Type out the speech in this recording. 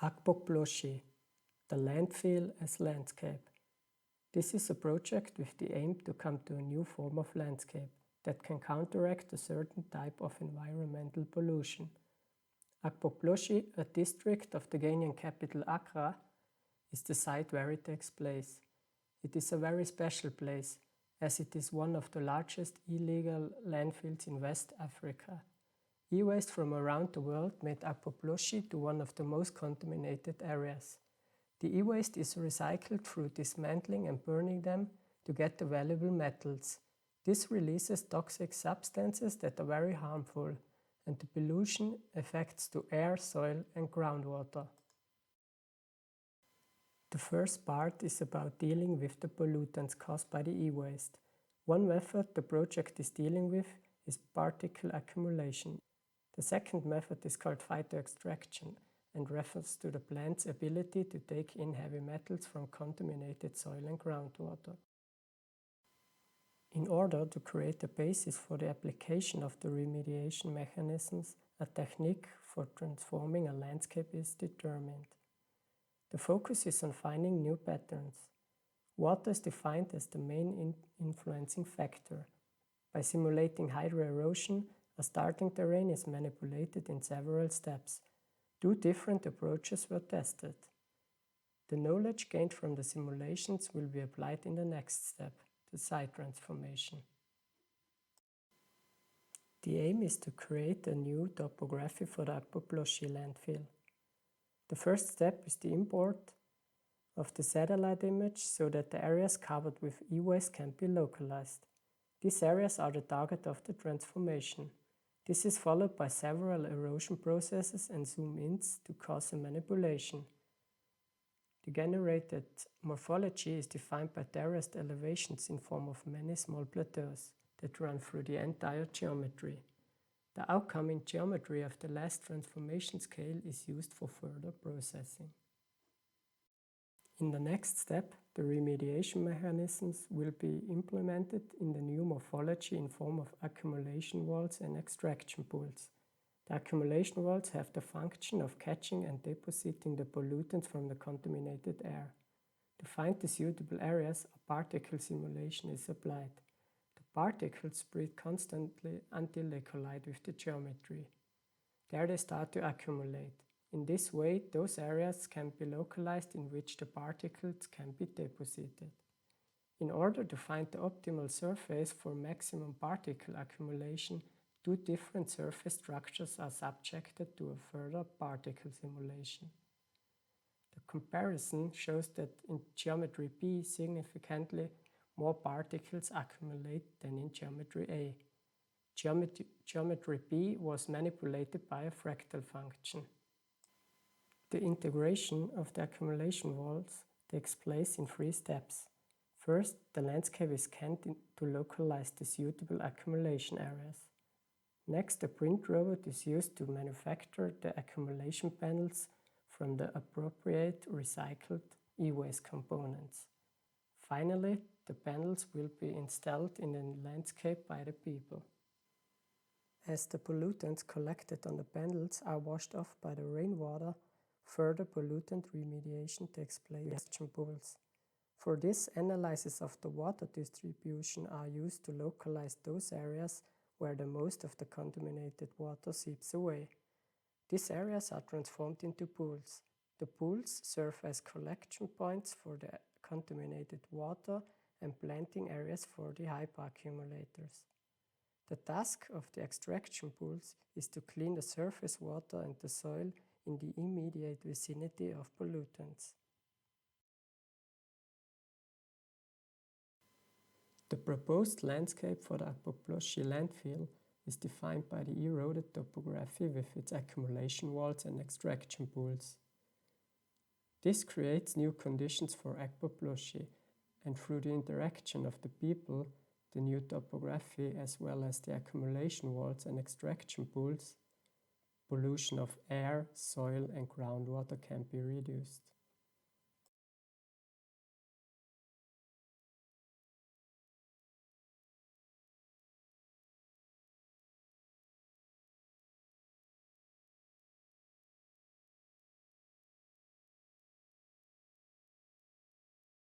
AGBOGBLOSHIE, the landfill as landscape. This is a project with the aim to come to a new form of landscape that can counteract a certain type of environmental pollution. AGBOGBLOSHIE, a district of the Ghanaian capital Accra, is the site where it takes place. It is a very special place, as it is one of the largest illegal landfills in West Africa. E-waste from around the world made AGBOGBLOSHIE to one of the most contaminated areas. The e-waste is recycled through dismantling and burning them to get the valuable metals. This releases toxic substances that are very harmful, and the pollution affects to air, soil and groundwater. The first part is about dealing with the pollutants caused by the e-waste. One method the project is dealing with is particle accumulation. The second method is called phytoextraction and refers to the plant's ability to take in heavy metals from contaminated soil and groundwater. In order to create a basis for the application of the remediation mechanisms, a technique for transforming a landscape is determined. The focus is on finding new patterns. Water is defined as the main influencing factor. By simulating hydroerosion, a starting terrain is manipulated in several steps. Two different approaches were tested. The knowledge gained from the simulations will be applied in the next step, the site transformation. The aim is to create a new topography for the AGBOGBLOSHIE landfill. The first step is the import of the satellite image so that the areas covered with e-waste can be localized. These areas are the target of the transformation. This is followed by several erosion processes and zoom-ins to cause a manipulation. The generated morphology is defined by terraced elevations in form of many small plateaus that run through the entire geometry. The outcoming geometry of the last transformation scale is used for further processing. In the next step, the remediation mechanisms will be implemented in the new morphology in form of accumulation walls and extraction pools. The accumulation walls have the function of catching and depositing the pollutants from the contaminated air. To find the suitable areas, a particle simulation is applied. The particles breathe constantly until they collide with the geometry. There they start to accumulate. In this way, those areas can be localized in which the particles can be deposited. In order to find the optimal surface for maximum particle accumulation, two different surface structures are subjected to a further particle simulation. The comparison shows that in geometry B, significantly more particles accumulate than in geometry A. Geometry B was manipulated by a fractal function. The integration of the accumulation walls takes place in 3 steps. First, the landscape is scanned to localize the suitable accumulation areas. Next, a print robot is used to manufacture the accumulation panels from the appropriate recycled e-waste components. Finally, the panels will be installed in the landscape by the people. As the pollutants collected on the panels are washed off by the rainwater, further pollutant remediation takes place in extraction pools. For this, analysis of the water distribution are used to localize those areas where the most of the contaminated water seeps away. These areas are transformed into pools. The pools serve as collection points for the contaminated water and planting areas for the hyperaccumulators. The task of the extraction pools is to clean the surface water and the soil in the immediate vicinity of pollutants. The proposed landscape for the AGBOGBLOSHIE landfill is defined by the eroded topography with its accumulation walls and extraction pools. This creates new conditions for AGBOGBLOSHIE, and through the interaction of the people, the new topography as well as the accumulation walls and extraction pools, pollution of air, soil and groundwater can be reduced.